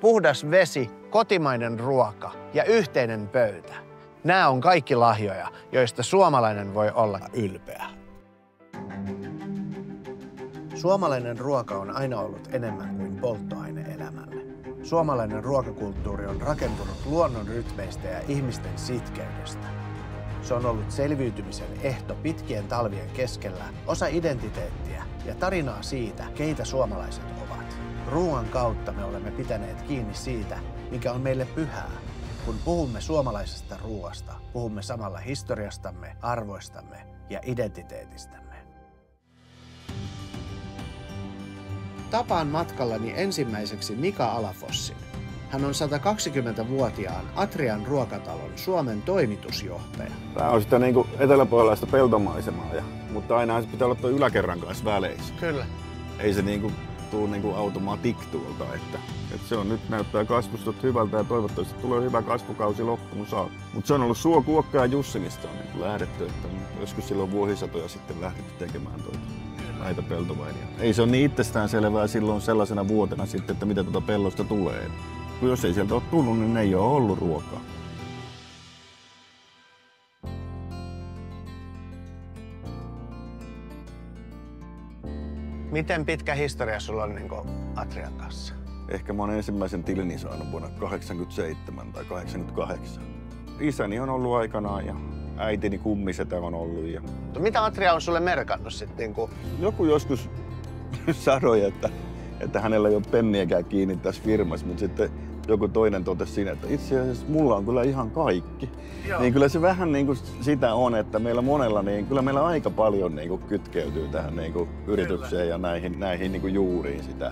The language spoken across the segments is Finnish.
puhdas vesi, kotimainen ruoka ja yhteinen pöytä. Nämä on kaikki lahjoja, joista suomalainen voi olla ylpeä. Suomalainen ruoka on aina ollut enemmän kuin polttoaine elämälle. Suomalainen ruokakulttuuri on rakentunut luonnon rytmeistä ja ihmisten sitkeydestä. Se on ollut selviytymisen ehto pitkien talvien keskellä, osa identiteettiä ja tarinaa siitä, keitä suomalaiset ovat. Ruoan kautta me olemme pitäneet kiinni siitä, mikä on meille pyhää. Kun puhumme suomalaisesta ruoasta, puhumme samalla historiastamme, arvoistamme ja identiteetistämme. Tapaan matkallani ensimmäiseksi Mika Alafossin. Hän on 120-vuotiaan Atrian ruokatalon Suomen toimitusjohtaja. Tämä on sitä niin eteläpohjalaista peltomaisemaa, mutta aina se pitää olla tuo yläkerran kanssa väleissä. Kyllä. Ei se tule automatic tuolta, että se on nyt näyttää kasvustot hyvältä ja toivottavasti tulee hyvä kasvukausi loppuun saakka. Mutta se on ollut Suo, Kuokka ja Jussi, mistä on lähdetty, että joskus silloin vuosisatoja sitten lähdetty tekemään näitä peltovainia. Ei se ole niin itsestään selvää silloin sellaisena vuotena sitten, että mitä tuota pellosta tulee. Kun jos ei sieltä ole tullut, niin ei ole ollut ruokaa. Miten pitkä historia sulla on Atrian kanssa? Ehkä mä oon ensimmäisen tilini saanut vuonna 87 tai 88. Isäni on ollut aikanaan ja äitini kummisetä on ollut. Mitä Atria on sulle merkannut sitten? Joku joskus sanoi, että hänellä ei ole penniäkään kiinni tässä firmassa, mutta sitten joku toinen totesi siinä, että itse asiassa mulla on kyllä ihan kaikki. Joo. Niin kyllä se vähän sitä on, että meillä monella, niin kyllä meillä aika paljon kytkeytyy tähän yritykseen kyllä. Ja näihin juuriin sitä.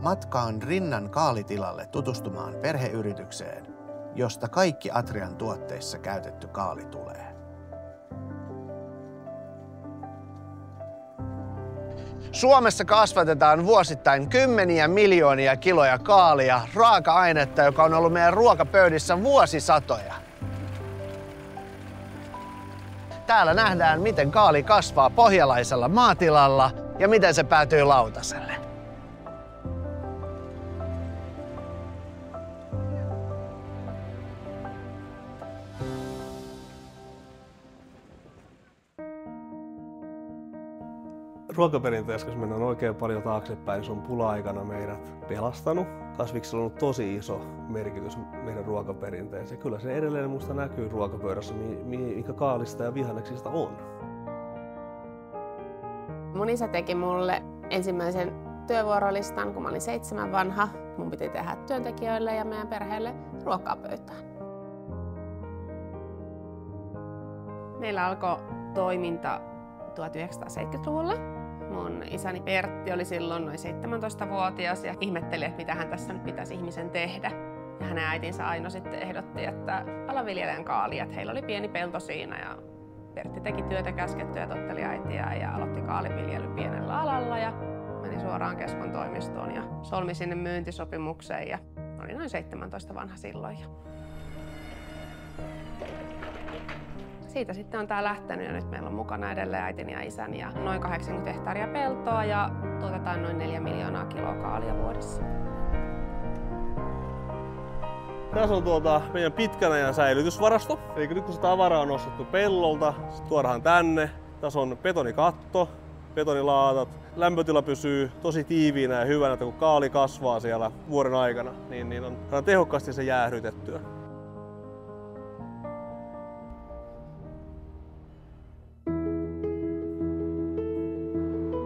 Matkaan Rinnan kaalitilalle tutustumaan perheyritykseen, josta kaikki Atrian tuotteissa käytetty kaali tulee. Suomessa kasvatetaan vuosittain kymmeniä miljoonia kiloja kaalia, raaka-ainetta, joka on ollut meidän ruokapöydissä vuosisatoja. Täällä nähdään, miten kaali kasvaa pohjalaisella maatilalla ja miten se päätyy lautaselle. Ruokaperinteessä, jos mennään oikein paljon taaksepäin, se on pula-aikana meidät pelastanut. Kasviksilla on ollut tosi iso merkitys meidän ruokaperinteeseen. Kyllä se edelleen musta näkyy ruokapöydässä, mikä kaalista ja vihanneksista on. Mun isä teki mulle ensimmäisen työvuorolistan, kun mä olin 7 vanha. Mun piti tehdä työntekijöille ja meidän perheelle ruokaa pöytään. Meillä alkoi toiminta 1970-luvulla. Mun isäni Pertti oli silloin noin 17-vuotias ja ihmetteli, että mitä hän tässä nyt pitäisi ihmisen tehdä. Ja hänen äitinsä Aino sitten ehdotti, että ala viljelijän kaali, että heillä oli pieni pelto siinä ja Pertti teki työtä käskettyä ja totteli äitiä ja aloitti kaaliviljely pienellä alalla ja meni suoraan Keskon toimistoon ja solmi sinne myyntisopimukseen ja oli noin 17 vanha silloin. Siitä sitten on tää lähtenyt ja nyt meillä on mukana edelleen äitini ja isäni ja noin 80 hehtaaria peltoa ja tuotetaan noin 4 miljoonaa kiloa kaalia vuodessa. Tässä on meidän pitkän ajan säilytysvarasto. Eli nyt kun se tavara on nostettu pellolta, se tuodaan tänne. Tässä on betonikatto, betonilaatat. Lämpötila pysyy tosi tiiviinä ja hyvänä, että kun kaali kasvaa siellä vuoden aikana, niin on tehokkaasti se jäähdytettyä.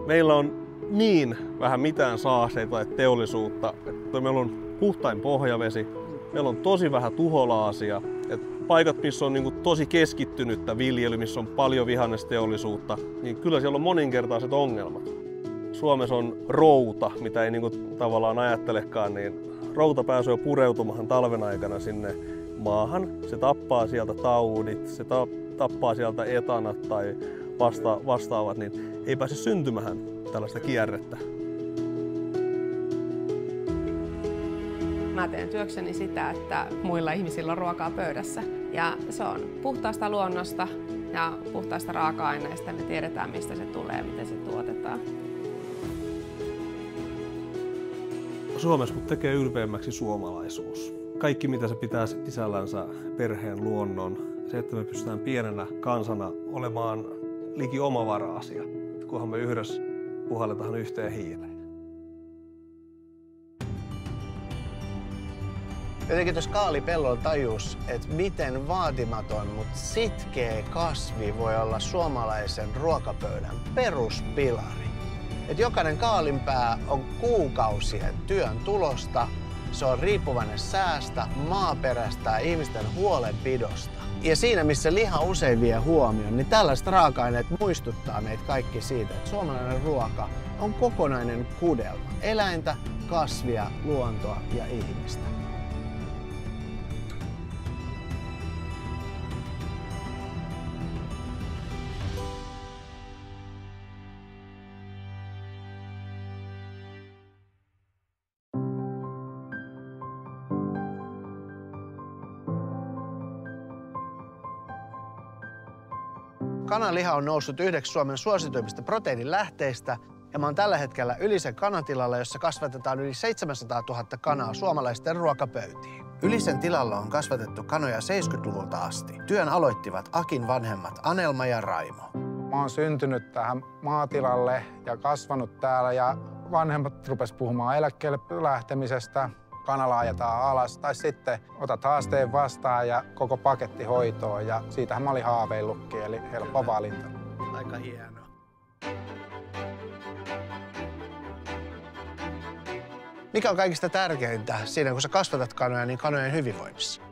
Meillä on niin vähän mitään saasteita tai teollisuutta, että meillä on puhtain pohjavesi, meillä on tosi vähän tuholaasia, että paikat, missä on tosi keskittynyttä viljely, missä on paljon vihannesteollisuutta, niin kyllä siellä on moninkertaiset ongelmat. Suomessa on routa, mitä ei tavallaan ajattelekaan, niin routa pääsee pureutumaan talven aikana sinne maahan. Se tappaa sieltä taudit, se tappaa sieltä etanat tai vastaavat, niin ei pääse syntymään tällaista kierrettä. Mä teen työkseni sitä, että muilla ihmisillä on ruokaa pöydässä. Ja se on puhtaasta luonnosta ja puhtaista raaka-aineista. Me tiedetään, mistä se tulee ja miten se tuotetaan. Suomessa mut tekee ylpeämmäksi suomalaisuus. Kaikki mitä se pitää sisällänsä, perheen, luonnon, se että me pystytään pienenä kansana olemaan liki omavaraisia, kunhan me yhdessä puhalletaan yhteen hiileen. Jotenkin tuossa kaalipellolla tajus, että miten vaatimaton, mutta sitkeä kasvi voi olla suomalaisen ruokapöydän peruspilari. Että jokainen kaalinpää on kuukausien työn tulosta, se on riippuvainen säästä, maaperästä ja ihmisten huolenpidosta. Ja siinä, missä liha usein vie huomioon, niin tällaiset raaka-aineet muistuttaa meitä kaikki siitä, että suomalainen ruoka on kokonainen kudelma eläintä, kasvia, luontoa ja ihmistä. Kananliha on noussut yhdeksi Suomen suosituimmista proteiinilähteistä ja mä oon tällä hetkellä Ylisen kanatilalla, jossa kasvatetaan yli 700 000 kanaa suomalaisten ruokapöytiin. Ylisen tilalla on kasvatettu kanoja 70-luvulta asti. Työn aloittivat Akin vanhemmat Anelma ja Raimo. Mä oon syntynyt tähän maatilalle ja kasvanut täällä ja vanhemmat rupes puhumaan eläkkeelle lähtemisestä. Kanala ajetaan alas tai sitten otat haasteen vastaan ja koko paketti hoitoon ja siitähän mä olin haaveillutkin, eli helppo valinta. Aika hienoa. Mikä on kaikista tärkeintä siinä, kun sä kasvatat kanoja, niin kanojen hyvinvoinnissa?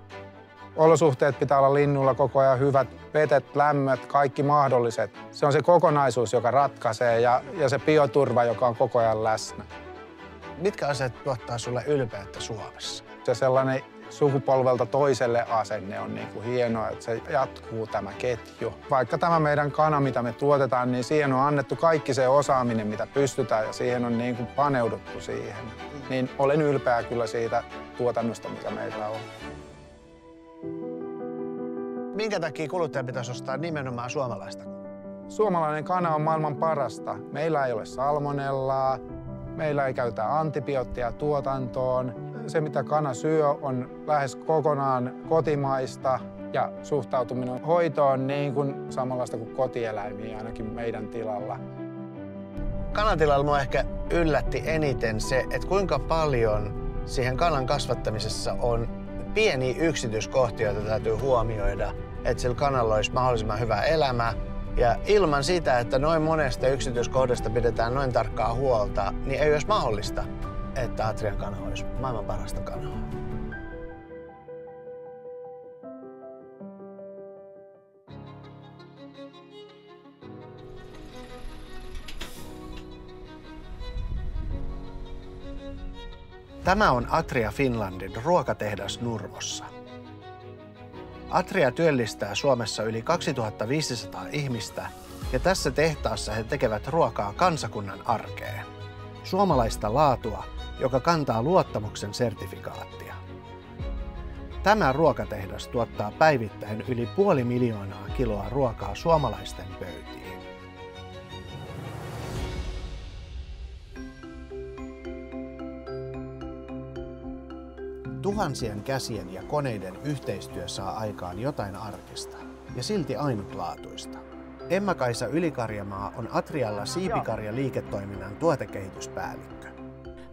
Olosuhteet pitää olla linnulla koko ajan hyvät, vetet, lämmöt, kaikki mahdolliset. Se on se kokonaisuus, joka ratkaisee ja se bioturva, joka on koko ajan läsnä. Mitkä asiat tuottaa sulle ylpeyttä Suomessa? Se sellainen sukupolvelta toiselle asenne on niin kuin hienoa, että se jatkuu tämä ketju. Vaikka tämä meidän kana, mitä me tuotetaan, niin siihen on annettu kaikki se osaaminen, mitä pystytään ja siihen on niin kuin paneuduttu siihen. Niin olen ylpeä kyllä siitä tuotannosta, mikä meillä on. Minkä takia kuluttajan pitäisi ostaa nimenomaan suomalaista? Suomalainen kana on maailman parasta. Meillä ei ole salmonellaa. Meillä ei käytä antibiootteja tuotantoon. Se, mitä kana syö, on lähes kokonaan kotimaista ja suhtautuminen hoitoon niin kuin samanlaista kuin kotieläimiä ainakin meidän tilalla. Kanatilalla mua ehkä yllätti eniten se, että kuinka paljon siihen kanan kasvattamisessa on pieniä yksityiskohtia, joita täytyy huomioida, että sillä kanalla olisi mahdollisimman hyvä elämä. Ja ilman sitä, että noin monesta yksityiskohdasta pidetään noin tarkkaa huolta, niin ei olisi mahdollista, että Atrian kana olisi maailman parasta kanaa. Tämä on Atria Finlandin ruokatehdas Nurmossa. Atria työllistää Suomessa yli 2500 ihmistä ja tässä tehtaassa he tekevät ruokaa kansakunnan arkeen. Suomalaista laatua, joka kantaa luottamuksen sertifikaattia. Tämä ruokatehdas tuottaa päivittäin yli 500 000 kiloa ruokaa suomalaisten pöytiin. Tuhansien käsien ja koneiden yhteistyö saa aikaan jotain arkista ja silti ainutlaatuista. Emma-Kaisa Ylikarjamaa on Atrialla siipikarja-liiketoiminnan tuotekehityspäällikkö.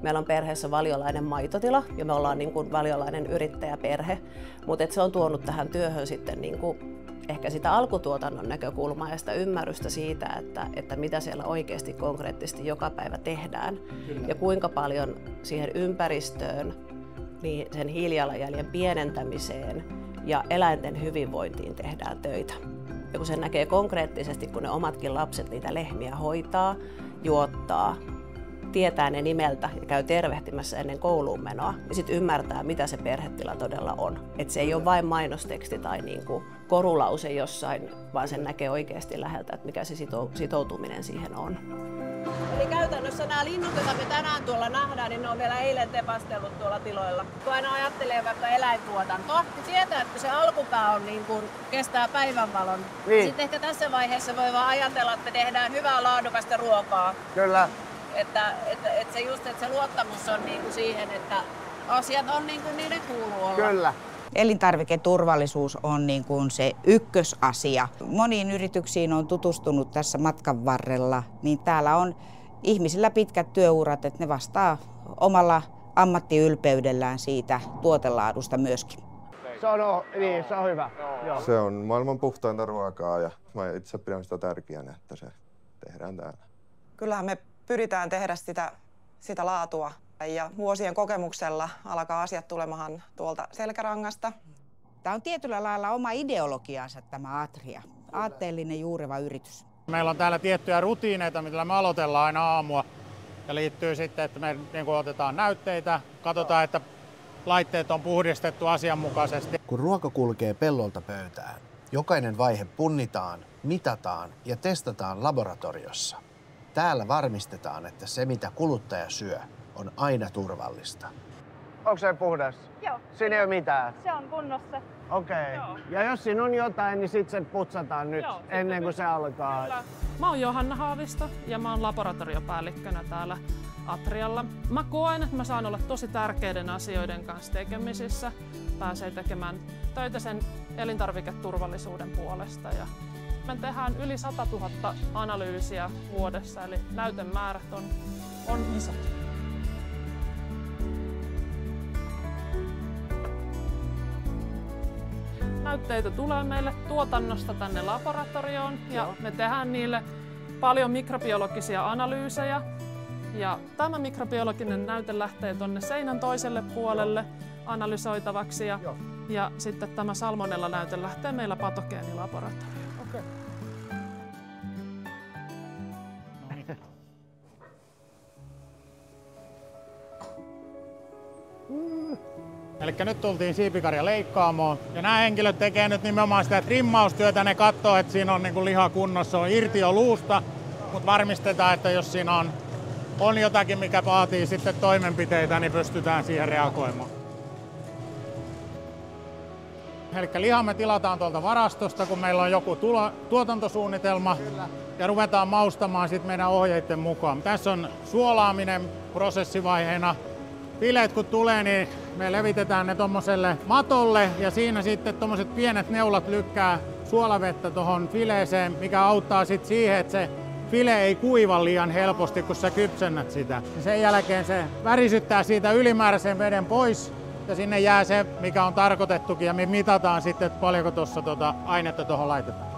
Meillä on perheessä valiolainen maitotila ja me ollaan niin kuin valiolainen yrittäjäperhe, mutta se on tuonut tähän työhön sitten niin kuin ehkä sitä alkutuotannon näkökulmaa ja sitä ymmärrystä siitä, että mitä siellä oikeasti konkreettisesti joka päivä tehdään. Kyllä. Ja kuinka paljon siihen ympäristöön, niin sen hiilijalanjäljen pienentämiseen ja eläinten hyvinvointiin tehdään töitä. Ja kun sen näkee konkreettisesti, kun ne omatkin lapset niitä lehmiä hoitaa, juottaa, tietää ne nimeltä ja käy tervehtimässä ennen kouluun menoa, niin sitten ymmärtää, mitä se perhetila todella on. Että se ei ole vain mainosteksti tai niinku korulause jossain, vaan sen näkee oikeasti läheltä, että mikä se sitoutuminen siihen on. Eli käytännössä nämä linnut, joita me tänään tuolla nähdään, niin ne on vielä eilen tepastellut tuolla tiloilla. Kun aina ajattelee vaikka eläintuotantoa, niin tietää, että se alkupää on niin kuin kestää päivänvalon. Niin. Sitten ehkä tässä vaiheessa voi vaan ajatella, että me tehdään hyvää laadukasta ruokaa. Kyllä. Että se just, että se luottamus on niinku siihen, että asiat on niin kuin niiden kuuluu olla. Kyllä. Elintarviketurvallisuus on niin kuin se ykkösasia. Moniin yrityksiin on tutustunut tässä matkan varrella, niin täällä on ihmisillä pitkät työurat, että ne vastaa omalla ammattiylpeydellään siitä tuotelaadusta myöskin. Se on hyvä. Joo. Se on maailman puhtainta ruokaa ja mä itse pidän sitä tärkeänä, että se tehdään täällä. Kyllähän me pyritään tehdä sitä laatua ja vuosien kokemuksella alkaa asiat tulemahan tuolta selkärangasta. Tämä on tietyllä lailla oma ideologiansa tämä Atria. Aatteellinen juureva yritys. Meillä on täällä tiettyjä rutiineita, millä me aloitellaan aina aamua. Ja liittyy sitten, että me niin otetaan näytteitä, katsotaan, että laitteet on puhdistettu asianmukaisesti. Kun ruoka kulkee pellolta pöytään, jokainen vaihe punnitaan, mitataan ja testataan laboratoriossa. Täällä varmistetaan, että se mitä kuluttaja syö on aina turvallista. Onko se puhdas? Joo. Siinä ei ole mitään? Se on kunnossa. Okei. Ja jos siinä on jotain, niin sitten se putsataan nyt ennen kuin se alkaa. Kyllä. Mä oon Johanna Haavisto ja mä oon laboratoriopäällikkönä täällä Atrialla. Mä koen, että mä saan olla tosi tärkeiden asioiden kanssa tekemisissä. Pääsee tekemään töitä sen elintarviketurvallisuuden puolesta. Ja me tehdään yli 100 000 analyysiä vuodessa, eli näytemäärät on isot. Näytteitä tulee meille tuotannosta tänne laboratorioon ja me tehdään niille paljon mikrobiologisia analyysejä. Ja tämä mikrobiologinen näyte lähtee tuonne seinän toiselle puolelle analysoitavaksi ja sitten tämä salmonella-näyte lähtee meillä patogeenilaboratorioon. Okay. Eli nyt tultiin siipikarja leikkaamoon ja nämä henkilöt tekee nyt nimenomaan sitä trimmaustyötä. Ne katsoo, että siinä on niin liha kunnossa, on irti jo luusta, mutta varmistetaan, että jos siinä on jotakin, mikä vaatii sitten toimenpiteitä, niin pystytään siihen reagoimaan. Eli liha me tilataan tuolta varastosta, kun meillä on joku tuotantosuunnitelma. Kyllä. Ja ruvetaan maustamaan sitten meidän ohjeiden mukaan. Tässä on suolaaminen prosessivaiheena. Fileet kun tulee, niin me levitetään ne tommoselle matolle ja siinä sitten tommoset pienet neulat lykkää suolavettä tuohon fileeseen, mikä auttaa sitten siihen, että se file ei kuiva liian helposti, kun sä kypsennät sitä. Ja sen jälkeen se värisyttää siitä ylimääräisen veden pois ja sinne jää se, mikä on tarkoitettukin ja me mitataan sitten, että paljonko tuossa ainetta tuohon laitetaan.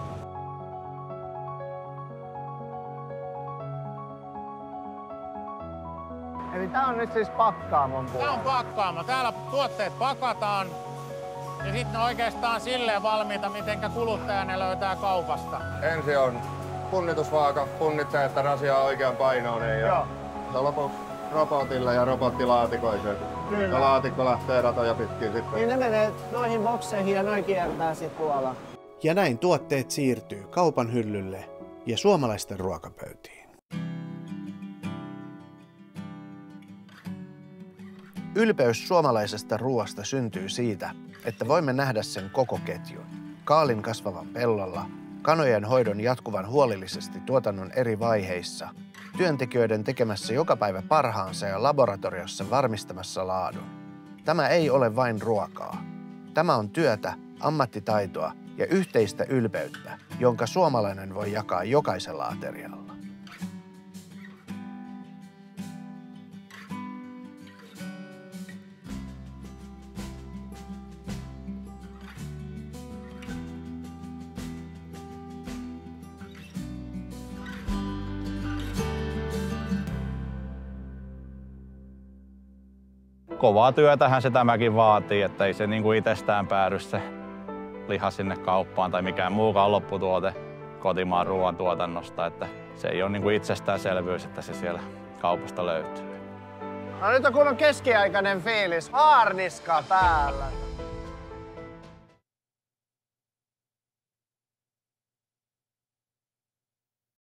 Eli tää on nyt siis pakkaamon puolella? Tää on pakkaamo. Täällä tuotteet pakataan ja sitten ne oikeastaan silleen valmiita, mitenkä kuluttaja ne löytää kaupasta. Ensin on punnitusvaaka, punnitsee, että rasia on oikean painoinen ja lopuksi robotilla ja robottilaatikoisen. Ja laatikko lähtee ratoja pitkin sitten. Niin ne menee noihin bokseihin ja noin kiertää sit tuolla. Ja näin tuotteet siirtyy kaupan hyllylle ja suomalaisten ruokapöytiin. Ylpeys suomalaisesta ruoasta syntyy siitä, että voimme nähdä sen koko ketjun. Kaalin kasvavan pellolla, kanojen hoidon jatkuvan huolellisesti tuotannon eri vaiheissa, työntekijöiden tekemässä joka päivä parhaansa ja laboratoriossa varmistamassa laadun. Tämä ei ole vain ruokaa. Tämä on työtä, ammattitaitoa ja yhteistä ylpeyttä, jonka suomalainen voi jakaa jokaisella aterialla. Kovaa työtähän se tämäkin vaatii, että ei se niinku itsestään päädy se liha sinne kauppaan tai mikään muukaan lopputuote kotimaan ruoantuotannosta. Että se ei ole niinku itsestäänselvyys, että se siellä kaupasta löytyy. No nyt on kunnon keskiaikainen fiilis. Haarniska päällä.